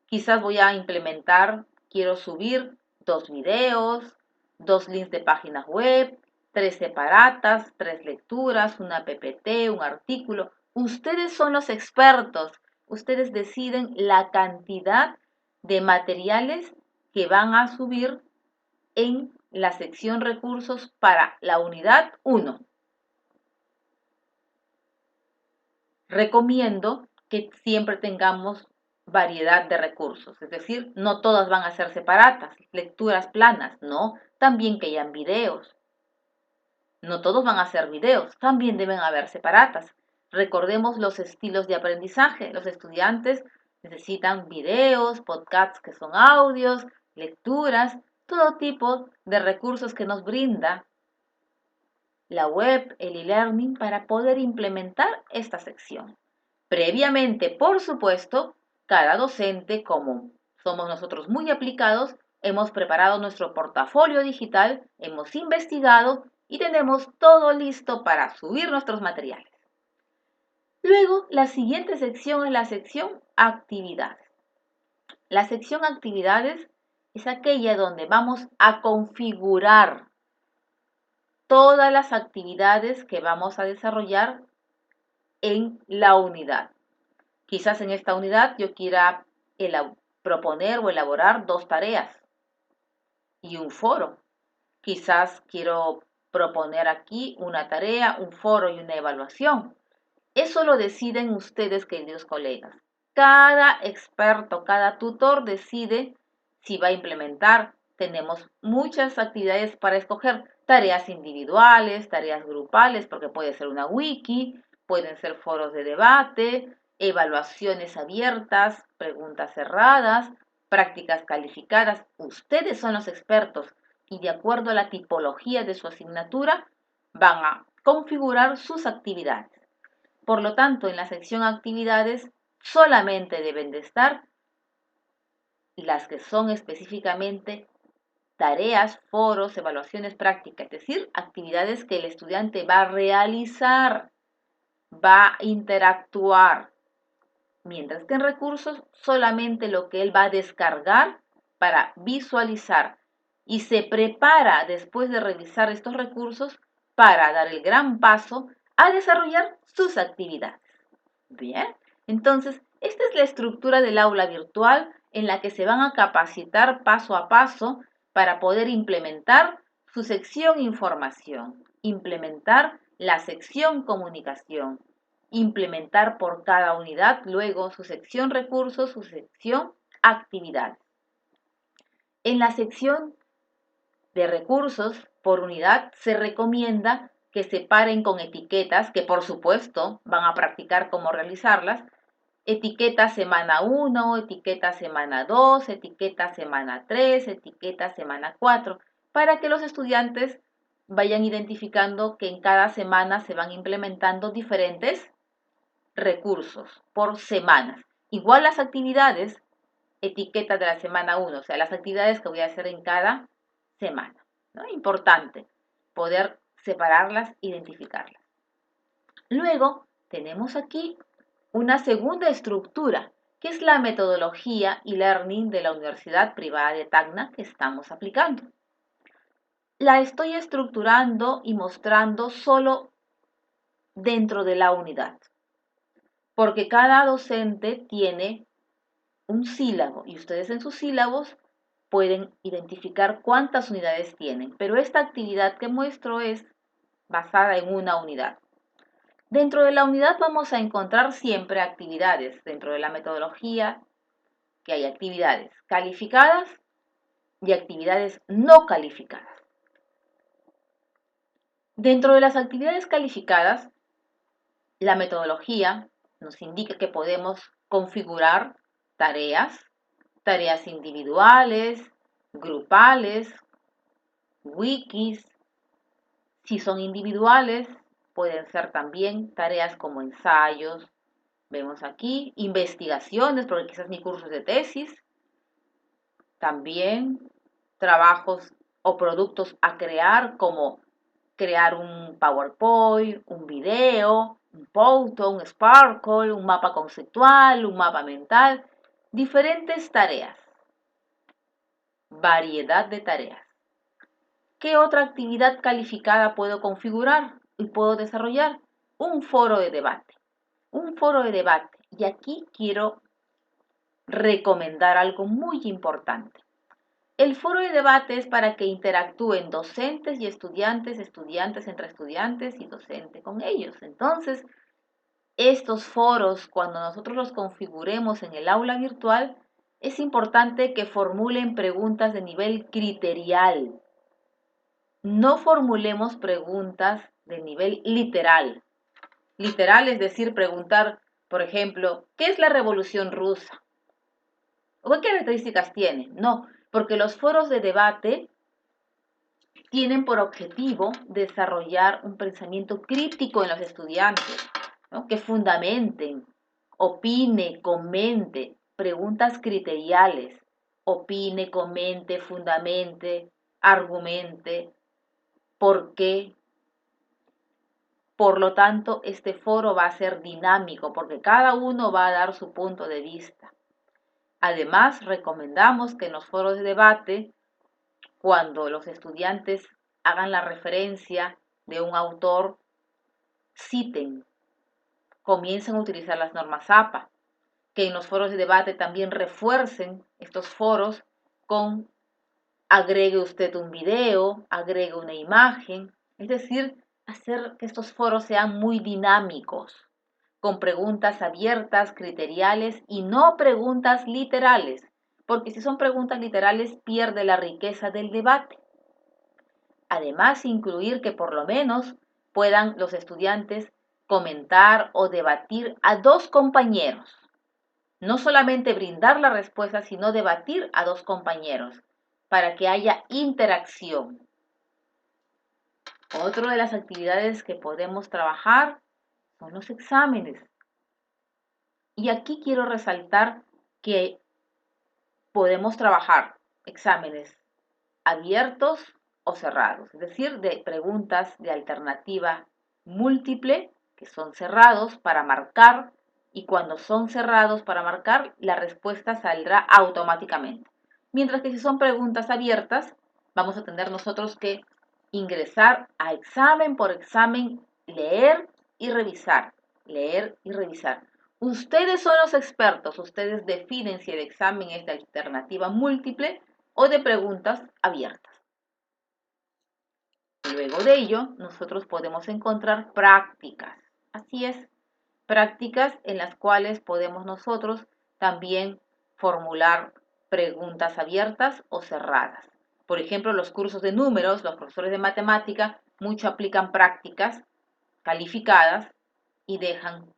Quizás voy a implementar, quiero subir 2 videos, 2 links de páginas web, 3 separatas, 3 lecturas, una PPT, un artículo. Ustedes son los expertos. Ustedes deciden la cantidad de materiales que van a subir en la sección recursos para la unidad 1. Recomiendo que siempre tengamos variedad de recursos, es decir, no todas van a ser separadas, lecturas planas, no, también que hayan videos. No todos van a ser videos, también deben haber separatas. Recordemos los estilos de aprendizaje. Los estudiantes necesitan videos, podcasts que son audios, lecturas, todo tipo de recursos que nos brinda la web, el e-learning, para poder implementar esta sección. Previamente, por supuesto, cada docente, como somos nosotros muy aplicados, hemos preparado nuestro portafolio digital, hemos investigado y tenemos todo listo para subir nuestros materiales. Luego, la siguiente sección es la sección actividades. La sección actividades es aquella donde vamos a configurar todas las actividades que vamos a desarrollar en la unidad. Quizás en esta unidad yo quiera proponer o elaborar 2 tareas y un foro. Quizás quiero proponer aquí una tarea, un foro y una evaluación. Eso lo deciden ustedes, queridos colegas. Cada experto, cada tutor decide si va a implementar. Tenemos muchas actividades para escoger, tareas individuales, tareas grupales, porque puede ser una wiki, pueden ser foros de debate, evaluaciones abiertas, preguntas cerradas, prácticas calificadas. Ustedes son los expertos y de acuerdo a la tipología de su asignatura van a configurar sus actividades. Por lo tanto, en la sección actividades solamente deben de estar las que son específicamente tareas, foros, evaluaciones prácticas, es decir, actividades que el estudiante va a realizar, va a interactuar, mientras que en recursos solamente lo que él va a descargar para visualizar y se prepara después de revisar estos recursos para dar el gran paso a desarrollar sus actividades. Bien, entonces esta es la estructura del aula virtual en la que se van a capacitar paso a paso para poder implementar su sección información, implementar la sección comunicación, implementar por cada unidad luego su sección recursos, su sección actividades. En la sección de recursos por unidad se recomienda que separen con etiquetas, que por supuesto van a practicar cómo realizarlas. Etiqueta semana 1, etiqueta semana 2, etiqueta semana 3, etiqueta semana 4, para que los estudiantes vayan identificando que en cada semana se van implementando diferentes recursos por semanas. Igual las actividades, etiqueta de la semana 1, o sea, las actividades que voy a hacer en cada semana, ¿no? Importante poder separarlas, identificarlas. Luego tenemos aquí una segunda estructura, que es la metodología e-learning de la Universidad Privada de Tacna que estamos aplicando. La estoy estructurando y mostrando solo dentro de la unidad, porque cada docente tiene un sílabo y ustedes en sus sílabos pueden identificar cuántas unidades tienen, pero esta actividad que muestro es basada en una unidad. Dentro de la unidad vamos a encontrar siempre actividades. Dentro de la metodología, que hay actividades calificadas y actividades no calificadas. Dentro de las actividades calificadas, la metodología nos indica que podemos configurar tareas individuales, grupales, wikis. Si son individuales, pueden ser también tareas como ensayos, vemos aquí, investigaciones, porque quizás mi curso es de tesis, también trabajos o productos a crear, como crear un PowerPoint, un video, un Photo, un Sparkle, un mapa conceptual, un mapa mental, diferentes tareas, variedad de tareas. ¿Qué otra actividad calificada puedo configurar y puedo desarrollar? Un foro de debate. Un foro de debate. Y aquí quiero recomendar algo muy importante. El foro de debate es para que interactúen docentes y estudiantes, estudiantes entre estudiantes y docente con ellos. Entonces, estos foros, cuando nosotros los configuremos en el aula virtual, es importante que formulen preguntas de nivel criterial. No formulemos preguntas de nivel literal. Literal es decir, preguntar, por ejemplo, ¿qué es la Revolución Rusa? ¿O qué características tiene? No, porque los foros de debate tienen por objetivo desarrollar un pensamiento crítico en los estudiantes, ¿no? Que fundamenten, opine, comente, preguntas criteriales, opine, comente, fundamente, argumente, ¿por qué? Por lo tanto, este foro va a ser dinámico porque cada uno va a dar su punto de vista. Además, recomendamos que en los foros de debate, cuando los estudiantes hagan la referencia de un autor, citen, comiencen a utilizar las normas APA, que en los foros de debate también refuercen estos foros con agregue usted un video, agregue una imagen, es decir, hacer que estos foros sean muy dinámicos, con preguntas abiertas, criteriales y no preguntas literales, porque si son preguntas literales pierde la riqueza del debate. Además, incluir que por lo menos puedan los estudiantes comentar o debatir a dos compañeros. No solamente brindar la respuesta, sino debatir a dos compañeros para que haya interacción. Otra de las actividades que podemos trabajar son los exámenes. Y aquí quiero resaltar que podemos trabajar exámenes abiertos o cerrados, es decir, de preguntas de alternativa múltiple, que son cerrados para marcar, y cuando son cerrados para marcar, la respuesta saldrá automáticamente. Mientras que si son preguntas abiertas, vamos a tener nosotros que ingresar a examen por examen, leer y revisar, leer y revisar. Ustedes son los expertos, ustedes definen si el examen es de alternativa múltiple o de preguntas abiertas. Luego de ello, nosotros podemos encontrar prácticas. Así es, prácticas en las cuales podemos nosotros también formular preguntas abiertas o cerradas. Por ejemplo, los cursos de números, los profesores de matemática, mucho aplican prácticas calificadas y dejan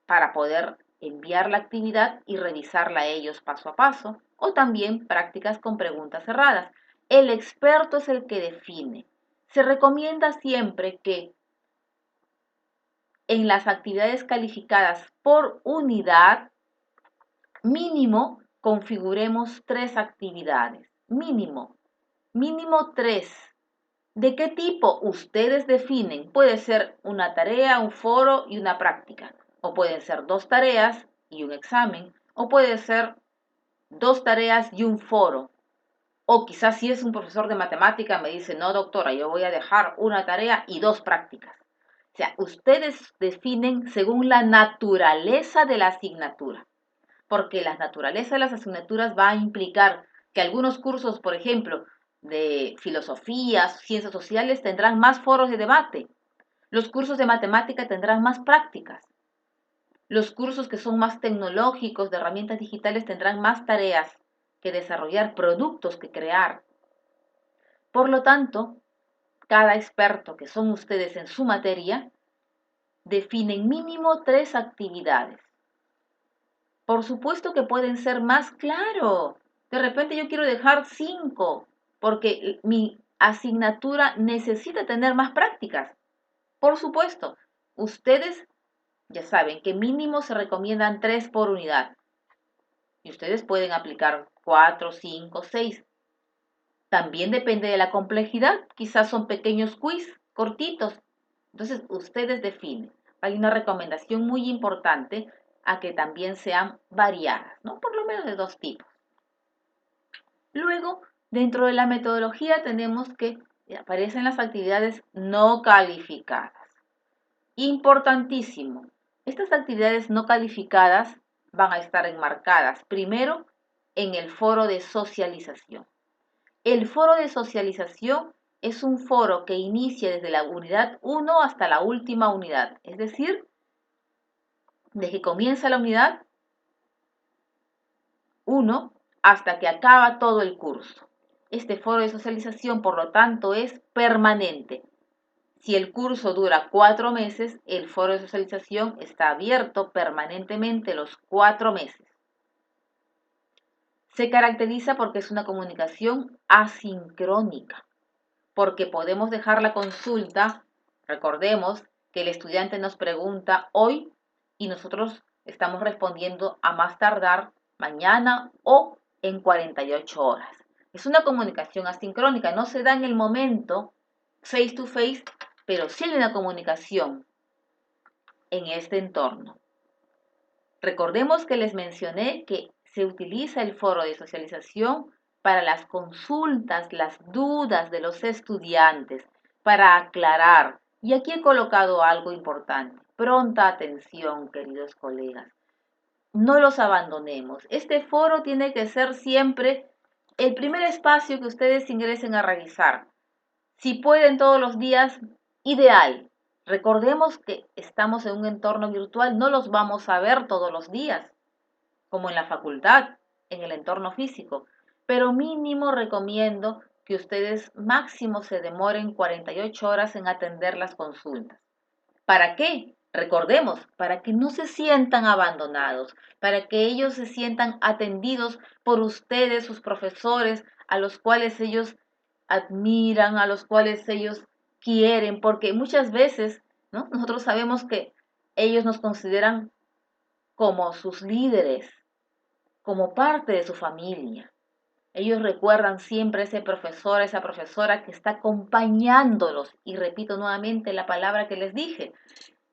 para poder enviar la actividad y revisarla ellos paso a paso, o también prácticas con preguntas cerradas. El experto es el que define. Se recomienda siempre que en las actividades calificadas por unidad, mínimo configuremos 3 actividades. Mínimo 3. ¿De qué tipo? Ustedes definen. Puede ser una tarea, un foro y una práctica. O pueden ser 2 tareas y un examen. O puede ser 2 tareas y un foro. O quizás si es un profesor de matemática me dice, no doctora, yo voy a dejar una tarea y 2 prácticas. O sea, ustedes definen según la naturaleza de la asignatura. Porque la naturaleza de las asignaturas va a implicar que algunos cursos, por ejemplo, de filosofía, ciencias sociales, tendrán más foros de debate. Los cursos de matemática tendrán más prácticas. Los cursos que son más tecnológicos, de herramientas digitales, tendrán más tareas que desarrollar, productos que crear. Por lo tanto, cada experto que son ustedes en su materia, definen mínimo 3 actividades. Por supuesto que pueden ser más, claro. De repente yo quiero dejar 5 porque mi asignatura necesita tener más prácticas. Por supuesto, ustedes ya saben que mínimo se recomiendan 3 por unidad. Y ustedes pueden aplicar 4, 5, 6. También depende de la complejidad. Quizás son pequeños quiz, cortitos. Entonces, ustedes definen. Hay una recomendación muy importante a que también sean variadas, ¿no? Por lo menos de 2 tipos. Luego, dentro de la metodología tenemos que aparecen las actividades no calificadas. Importantísimo. Estas actividades no calificadas van a estar enmarcadas primero en el foro de socialización. El foro de socialización es un foro que inicia desde la unidad 1 hasta la última unidad, es decir, desde que comienza la unidad 1 hasta que acaba todo el curso. Este foro de socialización, por lo tanto, es permanente. Si el curso dura 4 meses, el foro de socialización está abierto permanentemente los 4 meses. Se caracteriza porque es una comunicación asincrónica, porque podemos dejar la consulta, recordemos que el estudiante nos pregunta hoy y nosotros estamos respondiendo a más tardar mañana o en 48 horas. Es una comunicación asincrónica, no se da en el momento face to face, pero sí hay una comunicación en este entorno. Recordemos que les mencioné que se utiliza el foro de socialización para las consultas, las dudas de los estudiantes, para aclarar. Y aquí he colocado algo importante. Pronta atención, queridos colegas. No los abandonemos. Este foro tiene que ser siempre el primer espacio que ustedes ingresen a revisar. Si pueden todos los días, ideal. Recordemos que estamos en un entorno virtual, no los vamos a ver todos los días, como en la facultad, en el entorno físico. Pero mínimo recomiendo que ustedes máximo se demoren 48 horas en atender las consultas. ¿Para qué? Recordemos, para que no se sientan abandonados, para que ellos se sientan atendidos por ustedes, sus profesores, a los cuales ellos admiran, a los cuales ellos quieren, porque muchas veces, ¿no? Nosotros sabemos que ellos nos consideran como sus líderes, como parte de su familia. Ellos recuerdan siempre a ese profesor, a esa profesora que está acompañándolos. Y repito nuevamente la palabra que les dije.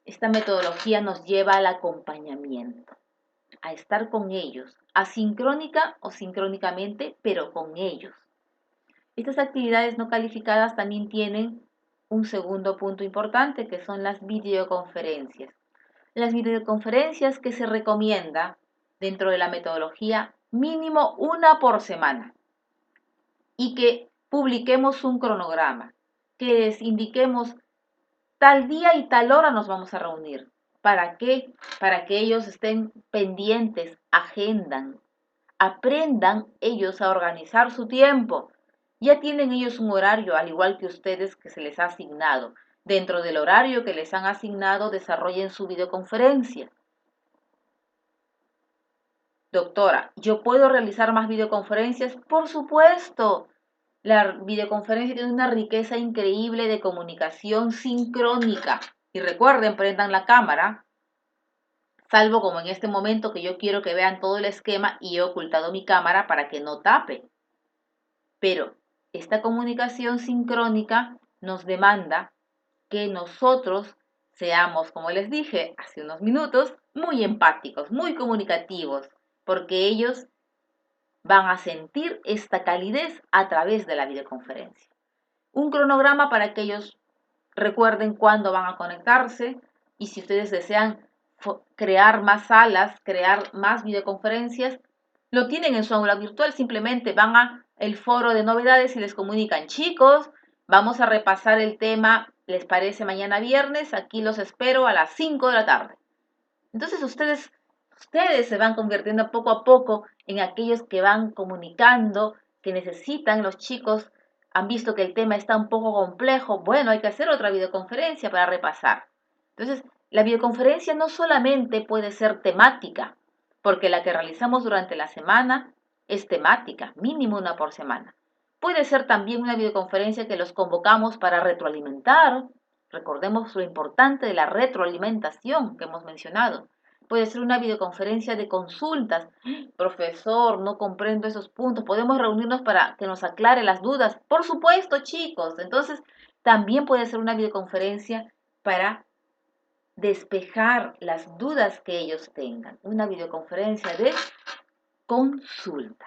Esta metodología nos lleva al acompañamiento, a estar con ellos, asincrónica o sincrónicamente, pero con ellos. Estas actividades no calificadas también tienen un segundo punto importante, que son las videoconferencias. Las videoconferencias que se recomienda dentro de la metodología mínimo una por semana y que publiquemos un cronograma, que les indiquemos tal día y tal hora nos vamos a reunir. ¿Para qué? Para que ellos estén pendientes, agendan, Aprendan ellos a organizar su tiempo. Ya tienen ellos un horario, al igual que ustedes, que se les ha asignado. Dentro del horario que les han asignado, desarrollen su videoconferencia. Doctora, ¿yo puedo realizar más videoconferencias? Por supuesto. La videoconferencia tiene una riqueza increíble de comunicación sincrónica. Y recuerden, prendan la cámara, salvo como en este momento que yo quiero que vean todo el esquema y he ocultado mi cámara para que no tape. Pero esta comunicación sincrónica nos demanda que nosotros seamos, como les dije hace unos minutos, muy empáticos, muy comunicativos, porque ellos van a sentir esta calidez a través de la videoconferencia. Un cronograma para que ellos recuerden cuándo van a conectarse y si ustedes desean crear más salas, crear más videoconferencias, lo tienen en su aula virtual, simplemente van a el foro de novedades y les comunican, chicos, vamos a repasar el tema, ¿les parece mañana viernes? Aquí los espero a las 5 de la tarde. Entonces ustedes se van convirtiendo poco a poco en aquellos que van comunicando, que necesitan los chicos, han visto que el tema está un poco complejo, bueno, hay que hacer otra videoconferencia para repasar. Entonces, la videoconferencia no solamente puede ser temática, porque la que realizamos durante la semana es temática, mínimo una por semana. Puede ser también una videoconferencia que los convocamos para retroalimentar. Recordemos lo importante de la retroalimentación que hemos mencionado. Puede ser una videoconferencia de consultas. Profesor, no comprendo esos puntos. ¿Podemos reunirnos para que nos aclare las dudas? Por supuesto, chicos. Entonces, también puede ser una videoconferencia para despejar las dudas que ellos tengan. Una videoconferencia de consulta.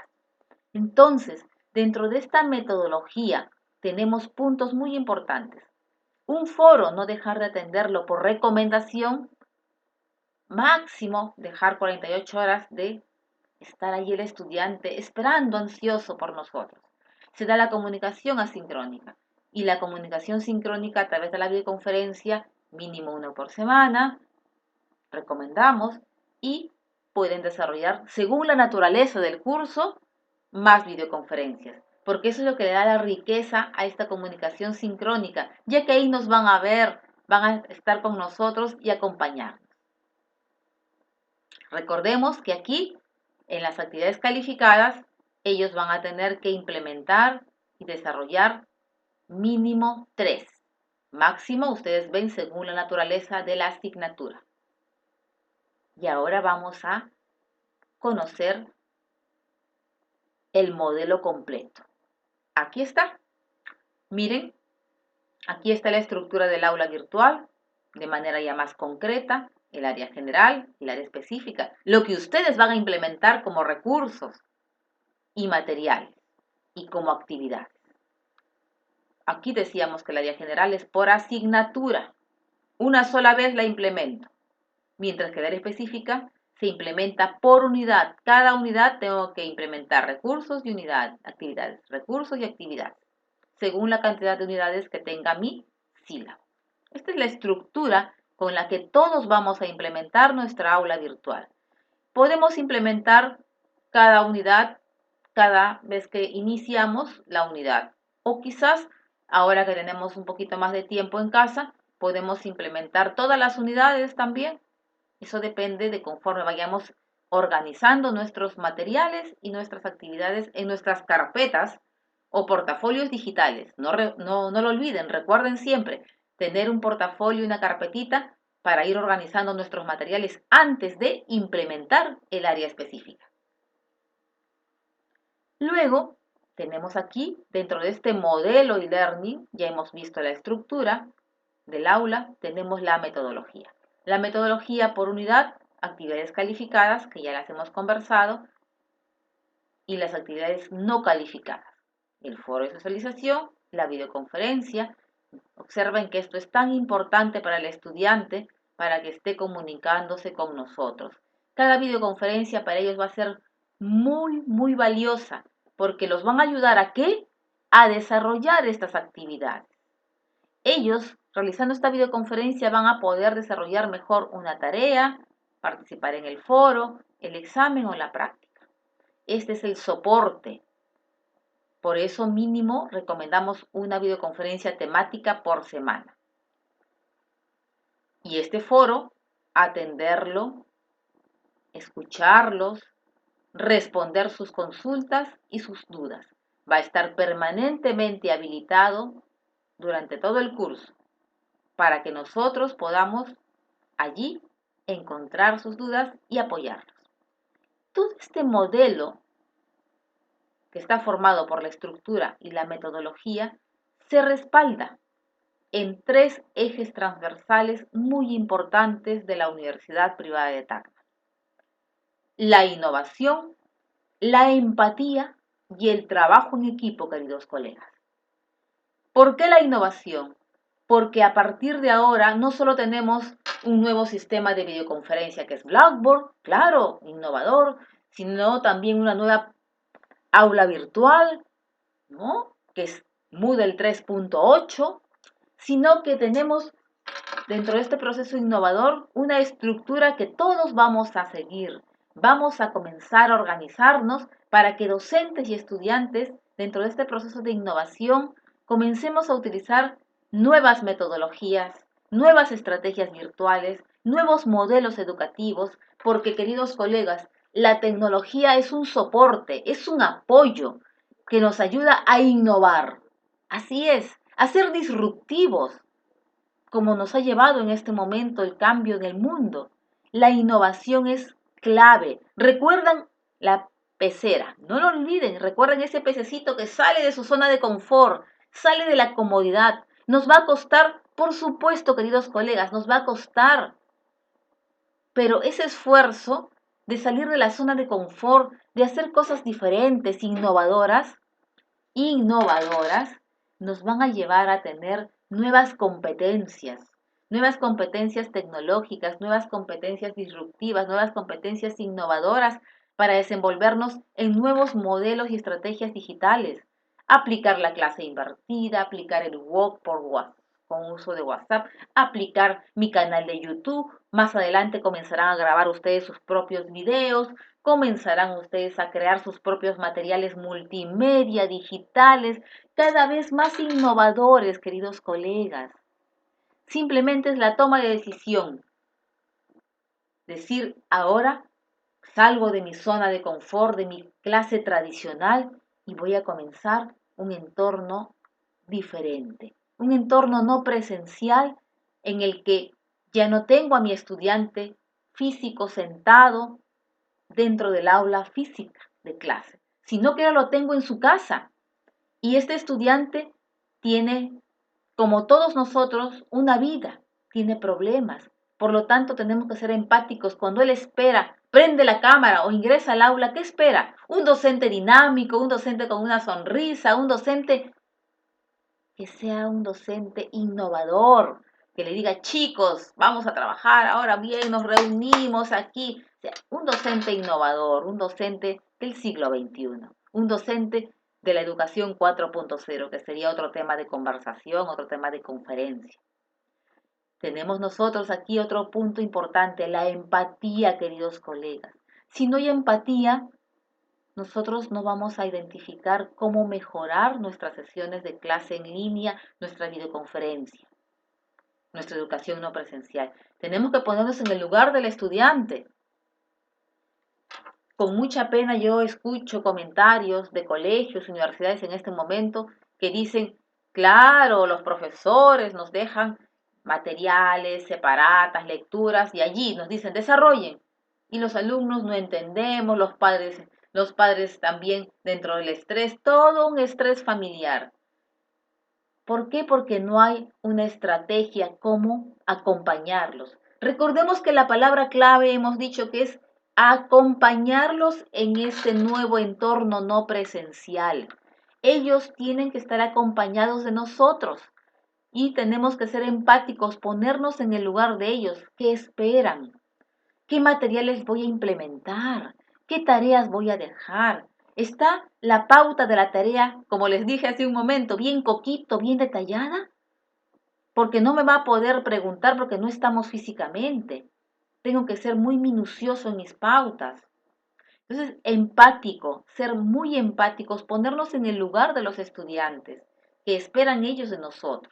Entonces, dentro de esta metodología tenemos puntos muy importantes. Un foro, no dejar de atenderlo por recomendación. Máximo dejar 48 horas de estar allí el estudiante esperando ansioso por nosotros. Se da la comunicación asincrónica y la comunicación sincrónica a través de la videoconferencia, mínimo una por semana, recomendamos, y pueden desarrollar, según la naturaleza del curso, más videoconferencias, porque eso es lo que le da la riqueza a esta comunicación sincrónica, ya que ahí nos van a ver, van a estar con nosotros y acompañarnos. Recordemos que aquí, en las actividades calificadas, ellos van a tener que implementar y desarrollar mínimo 3. Máximo, ustedes ven según la naturaleza de la asignatura. Y ahora vamos a conocer el modelo completo. Aquí está. Miren, aquí está la estructura del aula virtual, de manera ya más concreta, el área general, el área específica, lo que ustedes van a implementar como recursos y materiales y como actividades. Aquí decíamos que el área general es por asignatura. Una sola vez la implemento, mientras que el área específica se implementa por unidad. Cada unidad tengo que implementar recursos y unidades, actividades, recursos y actividades, según la cantidad de unidades que tenga mi sílabo. Esta es la estructura con la que todos vamos a implementar nuestra aula virtual. Podemos implementar cada unidad cada vez que iniciamos la unidad. O quizás, ahora que tenemos un poquito más de tiempo en casa, podemos implementar todas las unidades también. Eso depende de conforme vayamos organizando nuestros materiales y nuestras actividades en nuestras carpetas o portafolios digitales. No lo olviden, recuerden siempre tener un portafolio y una carpetita para ir organizando nuestros materiales antes de implementar el área específica. Luego, tenemos aquí, dentro de este modelo e-learning, ya hemos visto la estructura del aula, tenemos la metodología. La metodología por unidad, actividades calificadas, que ya las hemos conversado, y las actividades no calificadas. El foro de socialización, la videoconferencia. Observen que esto es tan importante para el estudiante para que esté comunicándose con nosotros. Cada videoconferencia para ellos va a ser muy, muy valiosa porque los van a ayudar a ¿qué? A desarrollar estas actividades. Ellos, realizando esta videoconferencia, van a poder desarrollar mejor una tarea, participar en el foro, el examen o la práctica. este es el soporte. Por eso mínimo recomendamos una videoconferencia temática por semana. Y este foro, atenderlo, escucharlos, responder sus consultas y sus dudas. Va a estar permanentemente habilitado durante todo el curso para que nosotros podamos allí encontrar sus dudas y apoyarlos. Todo este modelo que está formado por la estructura y la metodología se respalda en 3 ejes transversales muy importantes de la Universidad Privada de Tacna: la innovación, la empatía y el trabajo en equipo, queridos colegas. ¿Por qué la innovación? Porque a partir de ahora no solo tenemos un nuevo sistema de videoconferencia que es Blackboard, claro, innovador, sino también una nueva aula virtual, ¿no?, que es Moodle 3.8, sino que tenemos dentro de este proceso innovador una estructura que todos vamos a seguir. Vamos a comenzar a organizarnos para que docentes y estudiantes dentro de este proceso de innovación comencemos a utilizar nuevas metodologías, nuevas estrategias virtuales, nuevos modelos educativos, porque, queridos colegas, la tecnología es un soporte, es un apoyo que nos ayuda a innovar. Así es, a ser disruptivos, como nos ha llevado en este momento el cambio en el mundo. La innovación es clave. ¿Recuerdan la pecera? No lo olviden, recuerden ese pececito que sale de su zona de confort, sale de la comodidad. Nos va a costar, por supuesto, queridos colegas, nos va a costar. Pero ese esfuerzo de salir de la zona de confort, de hacer cosas diferentes, innovadoras, nos van a llevar a tener nuevas competencias tecnológicas, nuevas competencias disruptivas, nuevas competencias innovadoras para desenvolvernos en nuevos modelos y estrategias digitales. Aplicar la clase invertida, aplicar el WOC por WhatsApp, con uso de WhatsApp, aplicar mi canal de YouTube. Más adelante comenzarán a grabar ustedes sus propios videos, comenzarán ustedes a crear sus propios materiales multimedia, digitales, cada vez más innovadores, queridos colegas. Simplemente es la toma de decisión. Decir, ahora salgo de mi zona de confort, de mi clase tradicional, y voy a comenzar un entorno diferente. Un entorno no presencial en el que ya no tengo a mi estudiante físico sentado dentro del aula física de clase, sino que ahora lo tengo en su casa. Y este estudiante tiene, como todos nosotros, una vida, tiene problemas. Por lo tanto, tenemos que ser empáticos. Cuando él espera, prende la cámara o ingresa al aula, ¿qué espera? Un docente dinámico, un docente con una sonrisa, un docente que sea un docente innovador, que le diga, chicos, vamos a trabajar ahora bien, nos reunimos aquí. O sea, un docente innovador, un docente del siglo XXI, un docente de la educación 4.0, que sería otro tema de conversación, otro tema de conferencia. Tenemos nosotros aquí otro punto importante, la empatía, queridos colegas. Si no hay empatía, nosotros no vamos a identificar cómo mejorar nuestras sesiones de clase en línea, nuestra videoconferencia, nuestra educación no presencial. Tenemos que ponernos en el lugar del estudiante. Con mucha pena yo escucho comentarios de colegios, universidades en este momento que dicen, claro, los profesores nos dejan materiales, separatas, lecturas, y allí nos dicen, desarrollen. Y los alumnos no entendemos, los padres también dentro del estrés, todo un estrés familiar. ¿Por qué? Porque no hay una estrategia cómo acompañarlos. Recordemos que la palabra clave hemos dicho que es acompañarlos en este nuevo entorno no presencial. Ellos tienen que estar acompañados de nosotros y tenemos que ser empáticos, ponernos en el lugar de ellos. ¿Qué esperan? ¿Qué materiales voy a implementar? ¿Qué tareas voy a dejar? ¿Está la pauta de la tarea, como les dije hace un momento, bien coquito, bien detallada? Porque no me va a poder preguntar porque no estamos físicamente. Tengo que ser muy minucioso en mis pautas. Entonces, empático, ser muy empáticos, ponernos en el lugar de los estudiantes, que esperan ellos de nosotros.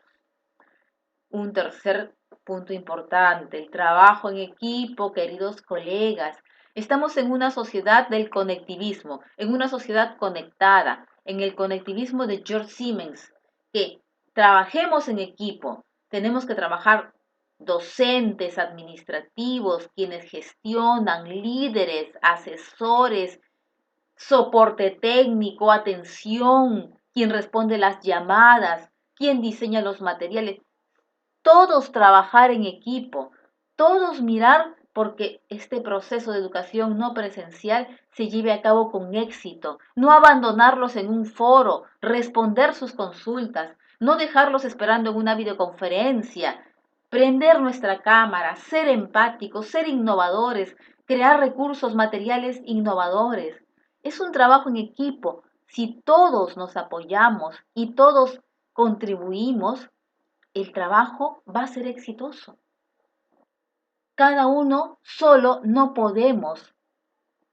Un tercer punto importante, el trabajo en equipo, queridos colegas. Estamos en una sociedad del conectivismo, en una sociedad conectada, en el conectivismo de George Siemens, que trabajemos en equipo, tenemos que trabajar docentes, administrativos, quienes gestionan, líderes, asesores, soporte técnico, atención, quien responde las llamadas, quien diseña los materiales, todos trabajar en equipo, todos mirar porque este proceso de educación no presencial se lleve a cabo con éxito, no abandonarlos en un foro, responder sus consultas, no dejarlos esperando en una videoconferencia, prender nuestra cámara, ser empáticos, ser innovadores, crear recursos materiales innovadores. Es un trabajo en equipo. Si todos nos apoyamos y todos contribuimos, el trabajo va a ser exitoso. Cada uno solo no podemos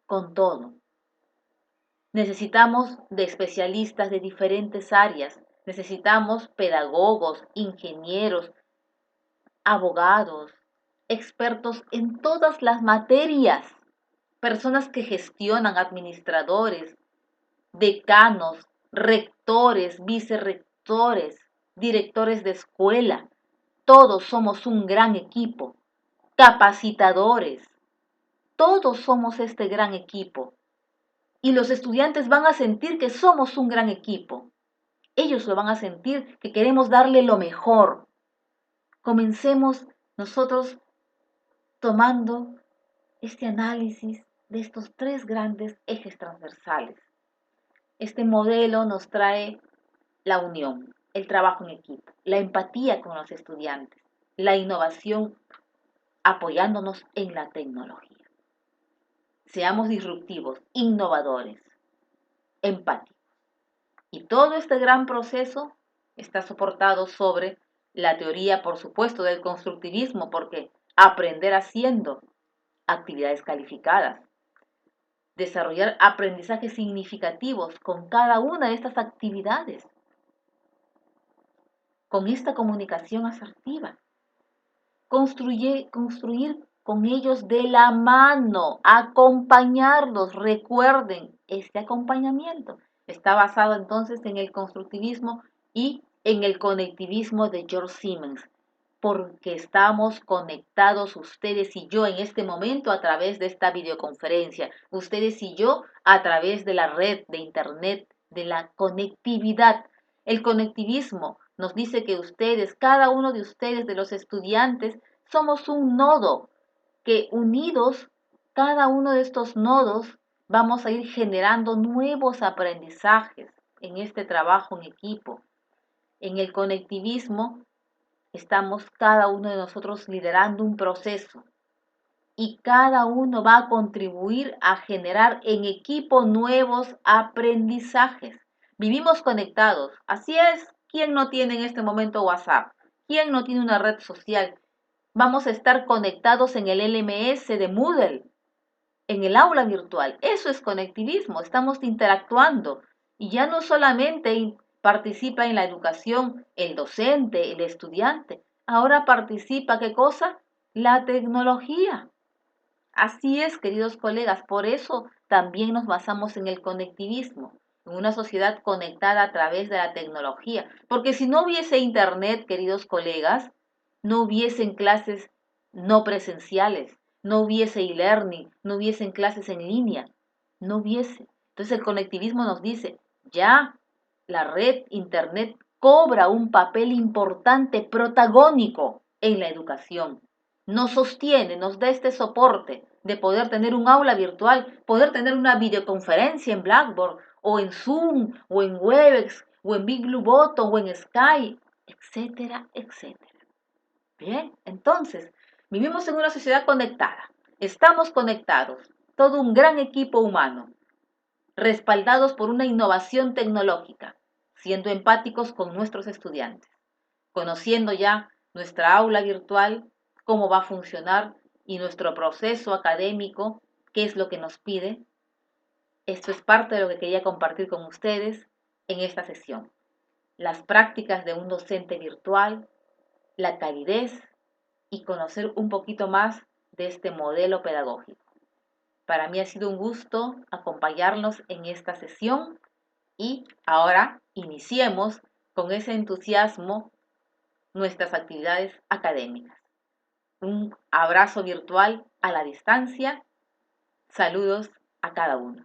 con todo. Necesitamos de especialistas de diferentes áreas. Necesitamos pedagogos, ingenieros, abogados, expertos en todas las materias, personas que gestionan, administradores, decanos, rectores, vicerrectores, directores de escuela. Todos somos un gran equipo, capacitadores. Todos somos este gran equipo. Y los estudiantes van a sentir que somos un gran equipo. Ellos lo van a sentir que queremos darle lo mejor. Comencemos nosotros tomando este análisis de estos tres grandes ejes transversales. Este modelo nos trae la unión, el trabajo en equipo, la empatía con los estudiantes, la innovación apoyándonos en la tecnología. Seamos disruptivos, innovadores, empáticos. Y todo este gran proceso está soportado sobre la teoría, por supuesto, del constructivismo, porque aprender haciendo actividades calificadas, desarrollar aprendizajes significativos con cada una de estas actividades, con esta comunicación asertiva, construir con ellos de la mano, acompañarlos. Recuerden, este acompañamiento está basado entonces en el constructivismo y en el conectivismo de George Siemens, porque estamos conectados ustedes y yo en este momento a través de esta videoconferencia, ustedes y yo a través de la red de internet, de la conectividad. El conectivismo nos dice que ustedes, cada uno de ustedes, de los estudiantes, somos un nodo, que unidos, cada uno de estos nodos, vamos a ir generando nuevos aprendizajes en este trabajo en equipo. En el conectivismo estamos cada uno de nosotros liderando un proceso y cada uno va a contribuir a generar en equipo nuevos aprendizajes. Vivimos conectados, así es. ¿Quién no tiene en este momento WhatsApp? ¿Quién no tiene una red social? Vamos a estar conectados en el LMS de Moodle, en el aula virtual. Eso es conectivismo, estamos interactuando. Y ya no solamente participa en la educación el docente, el estudiante, ahora participa, ¿qué cosa? La tecnología. Así es, queridos colegas, por eso también nos basamos en el conectivismo, en una sociedad conectada a través de la tecnología. Porque si no hubiese internet, queridos colegas, no hubiesen clases no presenciales, no hubiese e-learning, no hubiesen clases en línea, no hubiese. Entonces el conectivismo nos dice, ya la red internet cobra un papel importante, protagónico en la educación. Nos sostiene, nos da este soporte de poder tener un aula virtual, poder tener una videoconferencia en Blackboard, o en Zoom, o en Webex, o en Big Blue Button, o en Skype, etcétera, etcétera. Bien, entonces, vivimos en una sociedad conectada, estamos conectados, todo un gran equipo humano, respaldados por una innovación tecnológica, siendo empáticos con nuestros estudiantes, conociendo ya nuestra aula virtual, cómo va a funcionar y nuestro proceso académico, qué es lo que nos pide, Esto es parte de lo que quería compartir con ustedes en esta sesión. Las prácticas de un docente virtual, la calidez y conocer un poquito más de este modelo pedagógico. Para mí ha sido un gusto acompañarnos en esta sesión y ahora iniciemos con ese entusiasmo nuestras actividades académicas. Un abrazo virtual a la distancia. Saludos a cada uno.